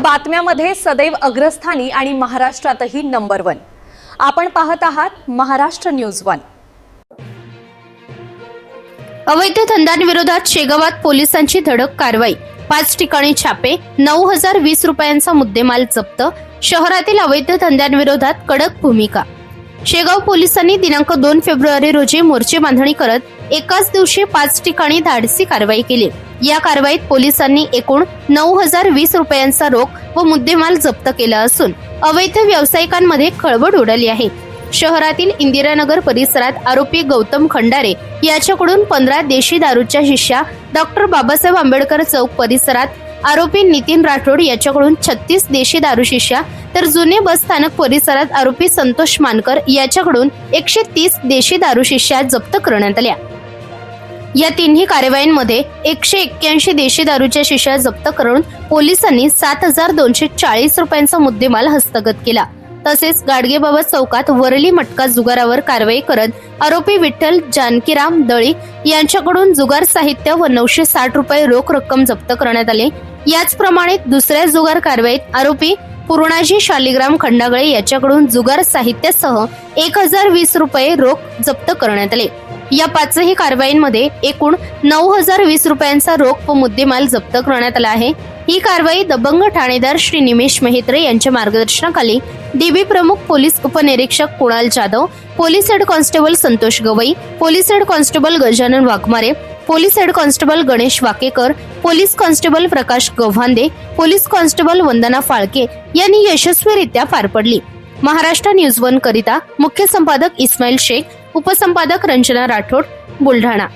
बातम्यामध्ये सदैव अग्रस्थानी आणि महाराष्ट्रातही नंबर 1। आपण पाहत आहात महाराष्ट्र न्यूज 1। अवैध धंद्यांविरोधात शेगावात पोलिसांची धडक कारवाई। 5 ठिकाणी छापे, 9,020 रुपयांचा मुद्देमाल जप्त। शहरातील अवैध धंद्यांविरोधात कडक भूमिका। शेगाव पोलिसांनी दिनांक 2 फेब्रुवारी रोजी मोर्चे बांधणी करत एकाच दिवशी 5 ठिकाणी धाडसी कारवाई केली। या कारवाईत पोलिसांनी एकूण 9,020 रुपयांचा रोख व मुद्देमाल जप्त केला असून अवैध व्यावसायिकांमध्ये खळबळ उडाली आहे। शहरातील इंदिरानगर परिसरात आरोपी गौतम खंडारे याच्याकडून 15 देशी दारूच्या शिश्या, डॉक्टर बाबासाहेब आंबेडकर चौक परिसरात आरोपी नितीन राठोड याच्याकडून 36 देशी दारू शिश्या, तर जुने बस स्थानक परिसरात आरोपी संतोष मानकर याच्याकडून 130 देशी दारू शिश्या जप्त करण्यात आल्या। या तिन्ही कारवाईंमध्ये 181 देशी दारूच्या शिश्या जप्त करून पोलिसांनी 7,240 रुपयांचा मुद्देमाल हस्तगत केला। तसेच गाडगेबाबा चौकात वरली मटका जुगारावर कारवाई करत आरोपी विठ्ठल जानकीराम दळी यांच्याकडून जुगार साहित्य व 960 रुपये रोख रक्कम जप्त करण्यात आले। याचप्रमाणे दुसऱ्या जुगार कारवाईत आरोपी पूर्णाजी शालिग्राम खंडागळे याच्याकडून जुगार साहित्यासह 1,020 रुपये रोख जप्त करण्यात आले। या 5ही कारवाईंमध्ये एकूण 9,020 रुपयांचा रोख व मुद्देमाल जप्त करण्यात आला आहे। ही कारवाई दबंग ठाणेदार श्री निमेश मेहत्रे यांच्या मार्गदर्शनाखाली डीबी प्रमुख पोलीस उपनिरीक्षक Kunal Jadhav, police head constable Santosh Gawai, police head constable Gajanan Waghmare, police head constable Ganesh Wakekar, police constable Prakash Gavhande, police constable Vandana Phalke यांनी यशस्वीरित्या पार पडली। महाराष्ट्र न्यूज 1 करिता मुख्य संपादक इस्माईल शेख, उपसंपादक रंजना राठोड, बुलढाणा।